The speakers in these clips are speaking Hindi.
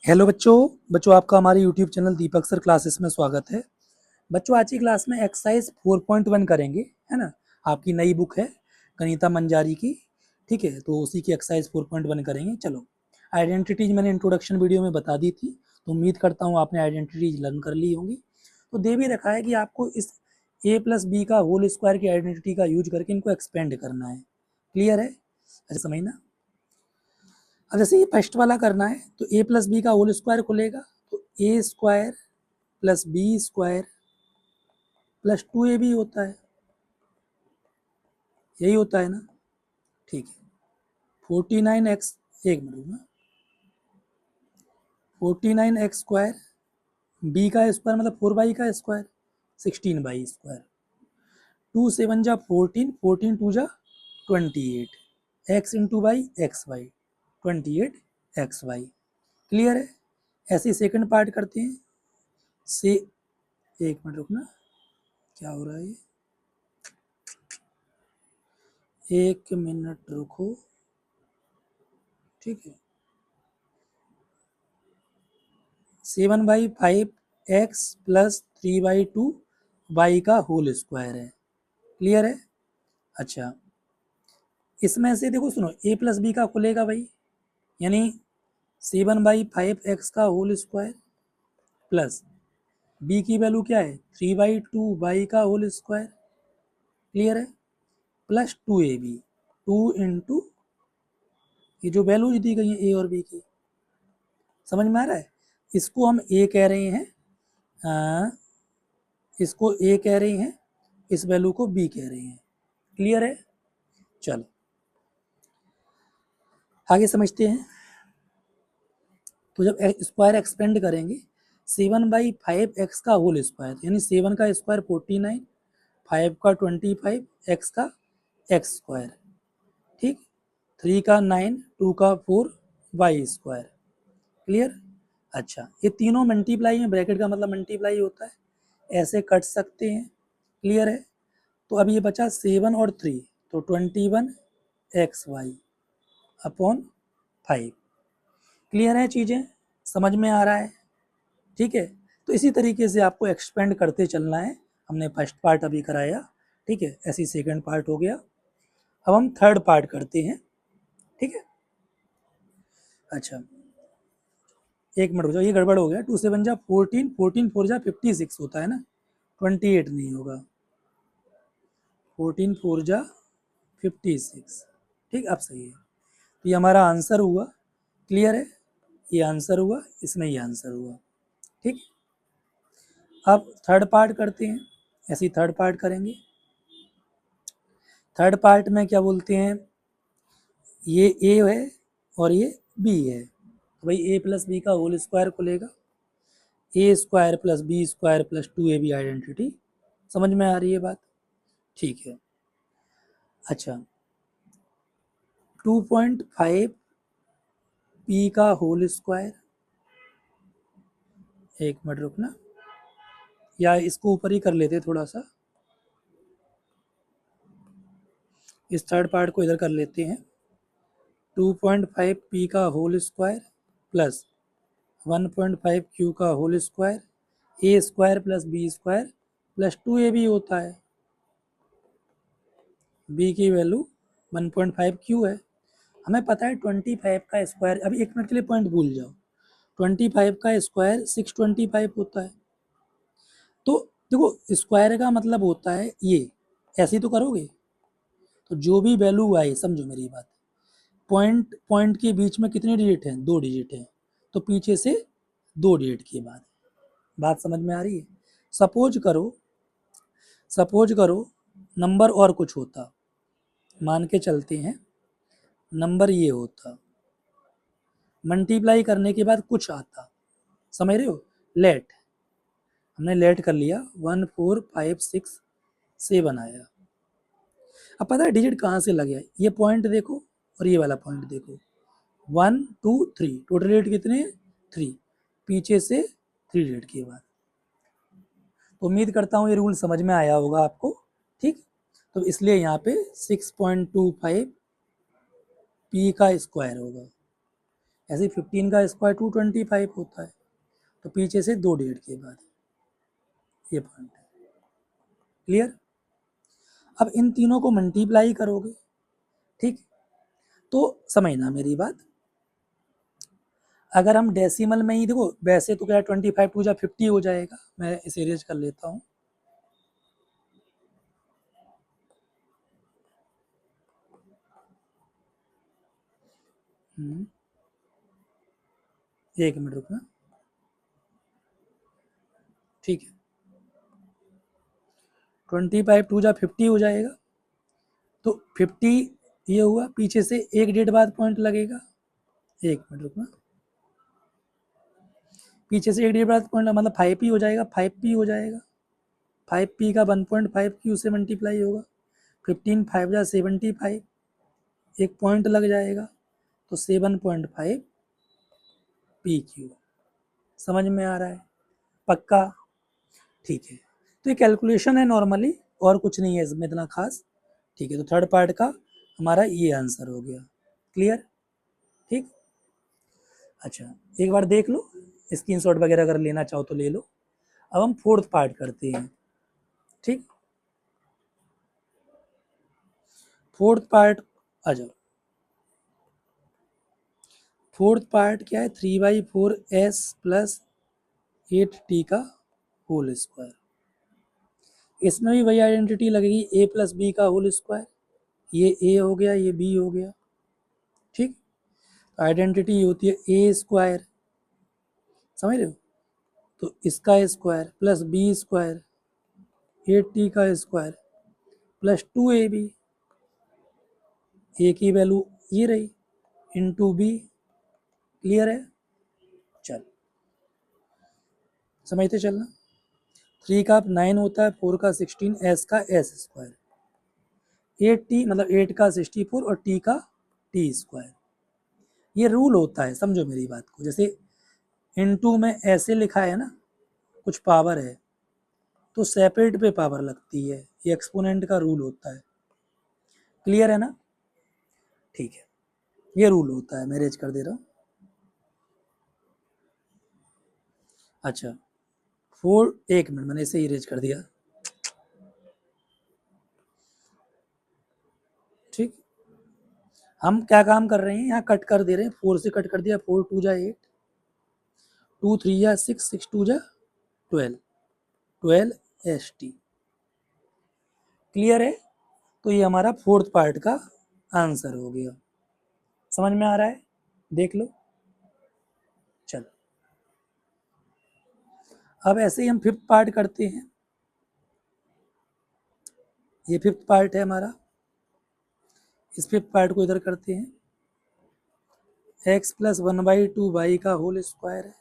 हेलो बच्चों आपका हमारे यूट्यूब चैनल दीपक सर क्लासेस में स्वागत है। बच्चों आज की क्लास में एक्सरसाइज 4.1 करेंगे, है ना। आपकी नई बुक है कनीता मंजारी की, ठीक है। तो उसी की एक्सरसाइज 4.1 करेंगे। चलो, आइडेंटिटीज मैंने इंट्रोडक्शन वीडियो में बता दी थी, तो उम्मीद करता हूँ आपने आइडेंटिटीज लर्न कर ली होंगी। तो दे भी रखा है कि आपको इस a प्लस बी का होल स्क्वायर की आइडेंटिटी का यूज करके इनको एक्सपेंड करना है। क्लियर है? अच्छा समझना। अब जैसे ये फर्स्ट वाला करना है तो a प्लस बी का होल स्क्वायर खुलेगा, तो A square plus B square plus 2ab होता है, यही होता है ना। ठीक है, 49x, एक मिनट में, 49x स्क्वायर, बी का स्क्वायर मतलब 4y का स्क्वायर, 16y स्क्वायर, 2 7 जा 14, 14 2 जा 28, x into y x y, 28xy। Clear है? ऐसे सेकंड पार्ट करते हैं। से एक मिनट रुकना, क्या हो रहा है ये, एक मिनट रुको, ठीक है। 7/5x प्लस 3/2 y का होल स्क्वायर है। क्लियर है? अच्छा, इसमें से देखो सुनो, a प्लस बी का खुलेगा भाई, यानी 7/5x का होल स्क्वायर प्लस b की वैल्यू क्या है 3/2 y का होल स्क्वायर। क्लियर है? प्लस 2ab, 2 इंटू ये जो वैल्यूज दी गई है a और b की, समझ में आ रहा है? इसको हम a कह रहे हैं, इसको a कह रहे हैं, इस वैल्यू को b कह रहे हैं। क्लियर है? चलो आगे समझते हैं। तो जब स्क्वायर एक्सपेंड करेंगे, 7/5x का होल स्क्वायर, यानी 7 का स्क्वायर 49, 5 का 25, x का एक्स स्क्वायर, ठीक, 3 का 9, 2 का 4 वाई स्क्वायर। क्लियर? अच्छा, ये तीनों मल्टीप्लाई में, ब्रैकेट का मतलब मल्टीप्लाई होता है, ऐसे कट सकते हैं। क्लियर है? तो अब ये बचा 7 और 3, तो 21xy अपॉन 5। क्लियर है? चीज़ें समझ में आ रहा है? ठीक है। तो इसी तरीके से आपको एक्सपेंड करते चलना है। हमने फर्स्ट पार्ट अभी कराया, ठीक है, ऐसी सेकंड पार्ट हो गया। अब हम थर्ड पार्ट करते हैं, ठीक है। अच्छा, एक मिनट रुक जाओ, ये गड़बड़ हो गया। 2 7 जा 14, 14 4 जा 56 होता है ना, 28 नहीं होगा, 14 4 जा 56। ठीक, अब सही है। तो ये हमारा आंसर हुआ। क्लियर है? ये आंसर हुआ, इसमें ये आंसर हुआ। ठीक, अब थर्ड पार्ट करते हैं। ऐसे थर्ड पार्ट करेंगे। थर्ड पार्ट में क्या बोलते हैं, ये ए है और ये बी है, तो भाई ए प्लस बी का होल स्क्वायर खुलेगा, A square plus B square plus 2ab identity. समझ में आ रही है बात? ठीक है। अच्छा, 2.5 पी का होल स्क्वायर, एक मिनट रुकना, या इसको ऊपर ही कर लेते थोड़ा सा, इस थर्ड पार्ट को इधर कर लेते हैं। 2.5 पी का होल स्क्वायर प्लस 1.5 क्यू का whole square, A square plus B square plus 2ab होता है। बी की वैल्यू 1.5 क्यू है। हमें पता है 25 का स्क्वायर, अभी एक मिनट के लिए पॉइंट भूल जाओ, 25 का स्क्वायर 625 होता है। तो देखो, स्क्वायर का मतलब होता है ये, ऐसे ही तो करोगे, तो जो भी वैल्यू आए, समझो मेरी बात, पॉइंट पॉइंट के बीच में कितने डिजिट हैं, 2 डिजिट हैं, तो पीछे से 2 डिजिट के बाद। बात समझ में आ रही है? सपोज करो, सपोज करो नंबर और कुछ होता, मान के चलते हैं नंबर ये होता, मल्टीप्लाई करने के बाद कुछ आता, समझ रहे हो? लेट, हमने लेट कर लिया, 1 4 5 6 7 आया। अब पता है डिजिट कहाँ से लगे, ये पॉइंट देखो और ये वाला पॉइंट देखो, 1 2 3, टोटल डिजिट कितने, 3, पीछे से 3 डिजिट के बाद। तो उम्मीद करता हूँ ये रूल समझ में आया होगा आपको। ठीक, तो इसलिए यहाँ पे 6.25 पी का स्क्वायर होगा, ऐसे 15 का स्क्वायर 225 होता है, तो पीछे से 2 डेढ़ के बाद, ये पॉइंट है। क्लियर? अब इन तीनों को मल्टीप्लाई करोगे, ठीक, तो समझना मेरी बात, अगर हम डेसिमल में ही, देखो वैसे तो क्या 25 टू जा 50 हो जाएगा, मैं इसे इरेज कर लेता हूँ। एक मिनट रुकना, ठीक है, 25 टू जा 50 हो जाएगा, तो 50 ये हुआ, पीछे से एक डेढ़ बाद पॉइंट लगेगा, एक मिनट रुकना, पीछे से एक डेढ़ बाद पॉइंट मतलब 5p हो जाएगा, 5p हो जाएगा, 5p का 1.5 क्यू से मल्टीप्लाई होगा, 15 5 जा 75, एक पॉइंट लग जाएगा, तो 7.5 पी क्यू। समझ में आ रहा है? पक्का? ठीक है, तो ये कैलकुलेशन है नॉर्मली, और कुछ नहीं है इसमें इतना खास। ठीक है, तो थर्ड पार्ट का हमारा ये आंसर हो गया। क्लियर? ठीक, अच्छा एक बार देख लो, स्क्रीनशॉट वगैरह अगर लेना चाहो तो ले लो। अब हम फोर्थ पार्ट करते हैं। ठीक, फोर्थ पार्ट आ जाओ। फोर्थ पार्ट क्या है? 3/4s प्लस 8t का होल स्क्वायर। इसमें भी वही आइडेंटिटी लगेगी, a प्लस बी का होल स्क्वायर, ये a हो गया, ये b हो गया। ठीक, आइडेंटिटी होती है ए स्क्वायर, समझ रहे हो? तो इसका square plus B square, 8t का स्क्वायर प्लस 2ab, ए की वैल्यू ये रही, इंटू बी। क्लियर है? चल समझते चलना। 3 का 9 होता है, 4 का 16, एस का एस स्क्वायर, 8t मतलब 8 का 64 और t का टी स्क्वायर। ये रूल होता है, समझो मेरी बात को, जैसे इनटू में ऐसे लिखा है ना, कुछ पावर है तो सेपरेट पे पावर लगती है, ये एक्सपोनेंट का रूल होता है। क्लियर है ना? ठीक है, ये रूल होता है, मैं रेज कर दे रहा हूँ। अच्छा 4, एक मिनट मैंने इसे इरेज कर दिया। ठीक, हम क्या काम कर रहे हैं, यहाँ कट कर दे रहे हैं, 4 से कट कर दिया, 4 2 जा 8, 2 3 जा 6, 6 2 जा 12, 12 st। क्लियर है? तो ये हमारा फोर्थ पार्ट का आंसर हो गया। समझ में आ रहा है? देख लो। चलो अब ऐसे ही हम फिफ्थ पार्ट करते हैं। ये फिफ्थ पार्ट है हमारा, इस फिफ्थ पार्ट को इधर करते हैं। x प्लस 1/2 वाई का होल स्क्वायर है,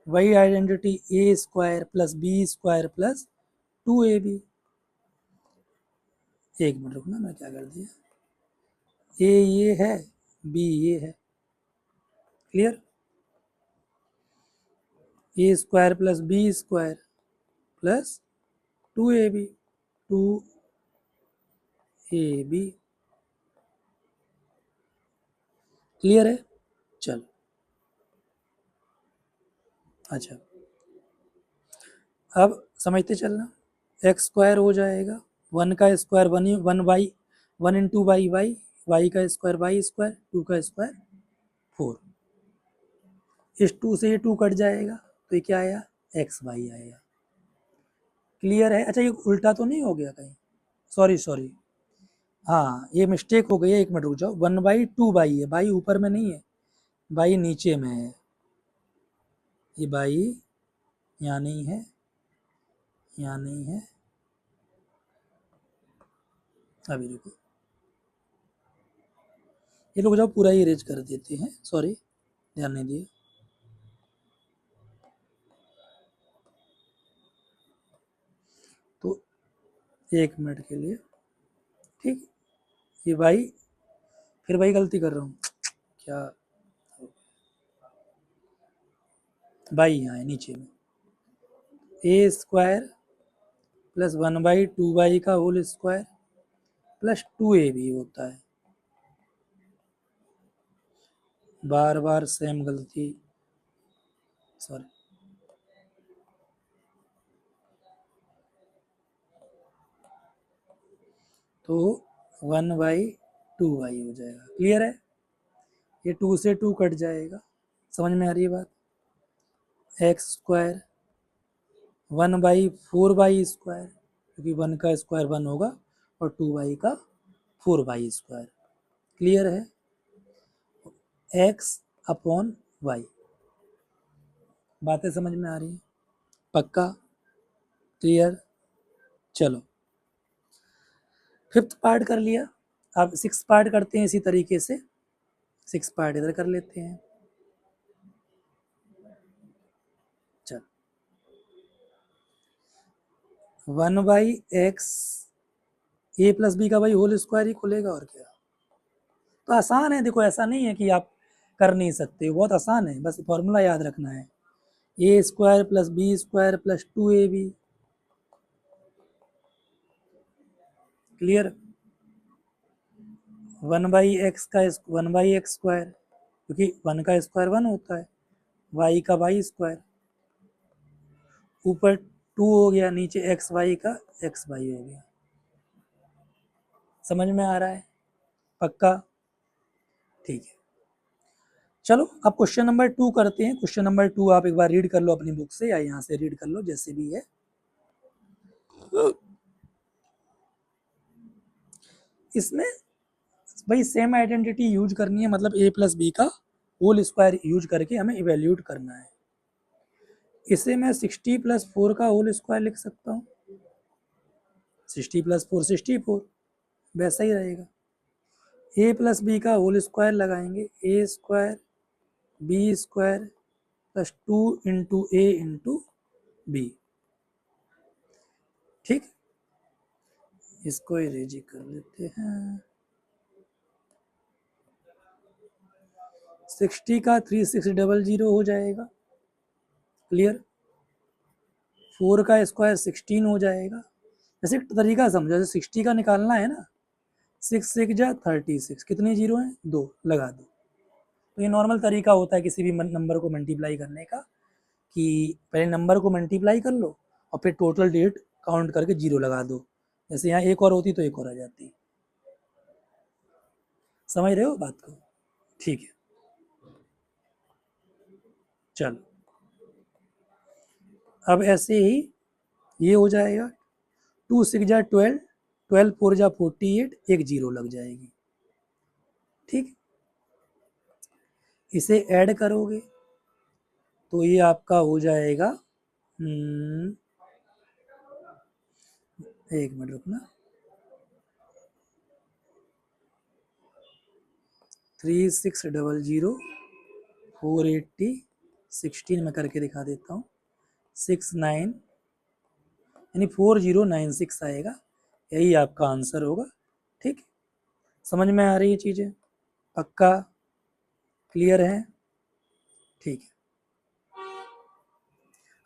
वही identity A square plus B square plus 2ab। एक मिनट रुकना, मैं क्या कर दिया, ए ये है, बी ये है। Clear? A square plus B square plus 2ab, 2ab। Clear है? चलो अच्छा, अब समझते चलना, एक्स स्क्वायर हो जाएगा, 1 का square 1 1 into y y, y का स्क्वायर वाई स्क्वायर, 2 का स्क्वायर 4। इस 2 से ये 2 कट जाएगा, तो ये क्या आया, एक्स वाई आएगा। क्लियर है? अच्छा ये उल्टा तो नहीं हो गया कहीं? सॉरी सॉरी, हाँ ये मिस्टेक हो गई है, एक मिनट रुक जाओ, 1/2 बाई है, बाई ऊपर में नहीं है, बाई नीचे में है, ये बाई यहाँ नहीं है, यहाँ नहीं है, अभी रुको, ये लोग जाओ पूरा ही इरेज कर देते हैं, सॉरी ध्यान नहीं दिए। तो एक मिनट के लिए, ठीक, ये बाई, फिर वही गलती कर रहा हूँ क्या, बाई यहाँ है नीचे में, ए स्क्वायर प्लस 1/2 वाई का होल स्क्वायर प्लस 2ab होता है। बार बार सेम गलती, सॉरी, तो 1/2y हो जाएगा। क्लियर है? ये 2 से 2 कट जाएगा। समझ में आ रही है बात? एक्स स्क्वायर 1/4y स्क्वायर, क्योंकि 1 का स्क्वायर 1 होगा और 2y का 4y स्क्वायर। क्लियर है? X upon y. बातें समझ में आ रही हैं? पक्का? क्लियर? चलो, फिफ्थ पार्ट कर लिया। अब सिक्स पार्ट करते हैं इसी तरीके से। सिक्स पार्ट इधर कर लेते हैं। चल, 1/x ए प्लस बी का भाई होल स्क्वायर ही खुलेगा, और क्या। तो आसान है, देखो ऐसा नहीं है कि आप कर नहीं सकते, बहुत आसान है, बस फॉर्मूला याद रखना है। A square plus B square plus 2ab। Clear? 1/x का 1/x स्क्वायर, क्योंकि 1 का स्क्वायर 1 होता है, y का y स्क्वायर, ऊपर 2 हो गया, नीचे एक्स वाई का एक्स वाई हो गया। समझ में आ रहा है? पक्का? ठीक है। चलो अब क्वेश्चन नंबर 2 करते हैं। क्वेश्चन नंबर 2 आप एक बार रीड कर लो अपनी बुक से या यहाँ से रीड कर लो, जैसे भी है। इसमें भाई सेम आइडेंटिटी यूज करनी है, मतलब a प्लस बी का होल स्क्वायर यूज करके हमें इवेल्यूट करना है। इसे मैं 60 प्लस 4 का होल स्क्वायर लिख सकता हूँ। 60 प्लस 4 64, वैसा ही रहेगा। a प्लस बी का होल स्क्वायर लगाएंगे, A square B square plus 2 into A into B. ठीक, इसको इरेज कर लेते हैं। 60 का 3600 हो जाएगा। क्लियर? 4 का स्क्वायर 16 हो जाएगा। जैसे तरीका समझो, जैसे 60 का निकालना है ना, 6 6 जा 36, कितने जीरो हैं? 2, लगा दो। तो ये नॉर्मल तरीका होता है किसी भी नंबर को मल्टीप्लाई करने का, कि पहले नंबर को मल्टीप्लाई कर लो और फिर टोटल डेट काउंट करके जीरो लगा दो। जैसे यहाँ एक और होती तो एक और आ जाती। समझ रहे हो बात को? ठीक है, चलो अब ऐसे ही ये हो जाएगा। 2 6 जा 12, 12 4 जा 48, एक जीरो लग जाएगी। ठीक, इसे ऐड करोगे तो ये आपका हो जाएगा, एक मिनट रुकना, 3600 480 16 में करके दिखा देता हूँ, 69 यानी 4096 आएगा। यही आपका आंसर होगा। ठीक, समझ में आ रही है चीज़ें? पक्का? क्लियर है? ठीक है,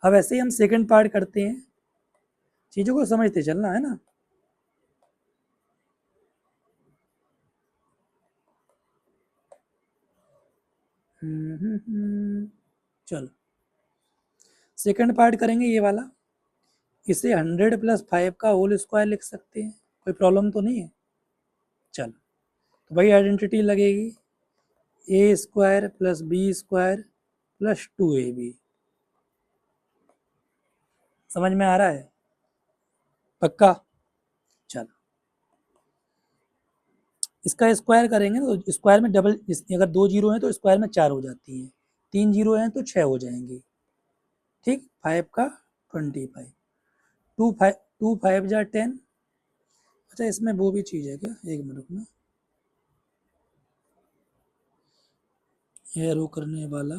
अब ऐसे ही हम सेकंड पार्ट करते हैं। चीज़ों को समझते चलना है ना। चलो सेकंड पार्ट करेंगे ये वाला। इसे 100 प्लस 5 का होल स्क्वायर लिख सकते हैं, कोई प्रॉब्लम तो नहीं है। चलो, तो वही आइडेंटिटी लगेगी, A square plus B square plus 2ab। समझ में आ रहा है? पक्का? चलो, इसका स्क्वायर करेंगे तो स्क्वायर में डबल, अगर 2 जीरो हैं तो स्क्वायर में 4 हो जाती है, 3 जीरो हैं तो 6 हो जाएंगी। ठीक, 5 का 25, 2 5 जा 10। अच्छा, इसमें वो भी चीज़ है क्या? एक मिनट रुकना, एरो करने वाला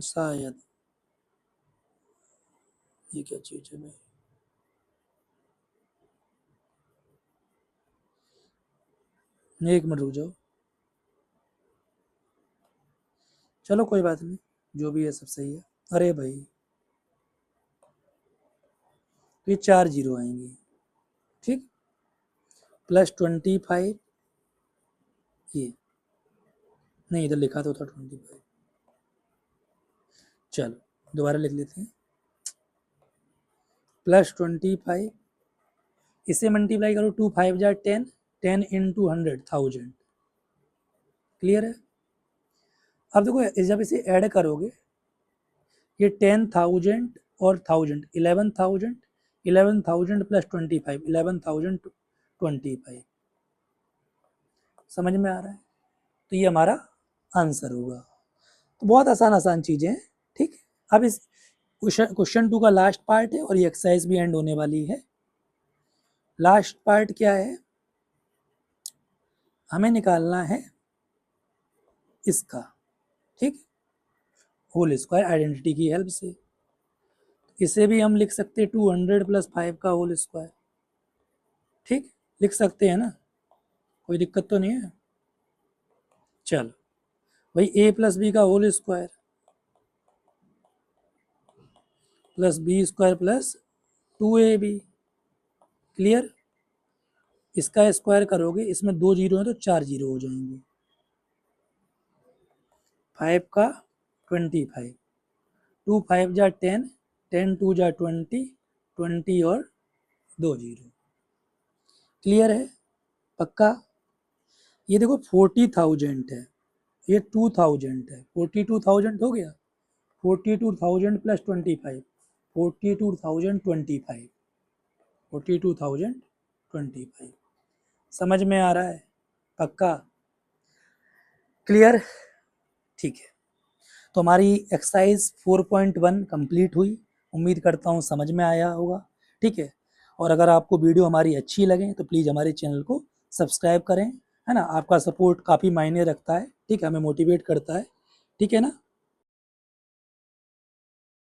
शायद, ये क्या चीज़ है भाई? एक मिनट रुक जाओ। चलो कोई बात नहीं, जो भी है सब सही है। अरे भाई, तो ये 4 जीरो आएंगी। ठीक, प्लस 25, ये नहीं इधर लिखा तो था 25, चलो दोबारा लिख लेते हैं, प्लस 25, इसे मल्टीप्लाई करो, 2 5 जा 10, 10 इंटू 100 1000, क्लियर है। अब देखो जब इसे ऐड करोगे, ये 10,000 और 1000, 11,000, 11,000 प्लस 25, 11,025, समझ में आ रहा है। तो ये हमारा आंसर होगा। तो बहुत आसान आसान चीज़ें हैं, ठीक। अब इस क्वेश्चन 2 का लास्ट पार्ट है और ये एक्सरसाइज भी एंड होने वाली है। लास्ट पार्ट क्या है, हमें निकालना है इसका, ठीक, होल स्क्वायर आइडेंटिटी की हेल्प से। इसे भी हम लिख सकते हैं 200 प्लस 5 का होल स्क्वायर, ठीक, लिख सकते हैं ना, कोई दिक्कत तो नहीं है। चलो भाई a प्लस बी का whole square plus B square plus 2ab, clear. इसका स्क्वायर करोगे, इसमें 2 जीरो है तो 4 जीरो हो जाएंगे। 5 का 25, 2 5 जा 10, 10 2 जा 20, 20 और 2 जीरो, क्लियर है, पक्का। ये देखो 40,000 है, ये 2000 है, 42,000 हो गया, 42,000 प्लस 25, 42,025, 42,025, समझ में आ रहा है, पक्का, क्लियर, ठीक है। तो हमारी एक्सरसाइज 4.1 कंप्लीट हुई, उम्मीद करता हूँ समझ में आया होगा, ठीक है। और अगर आपको वीडियो हमारी अच्छी लगे तो प्लीज़ हमारे चैनल को सब्सक्राइब करें, है ना, आपका सपोर्ट काफ़ी मायने रखता है, ठीक है, हमें मोटिवेट करता है, ठीक है ना।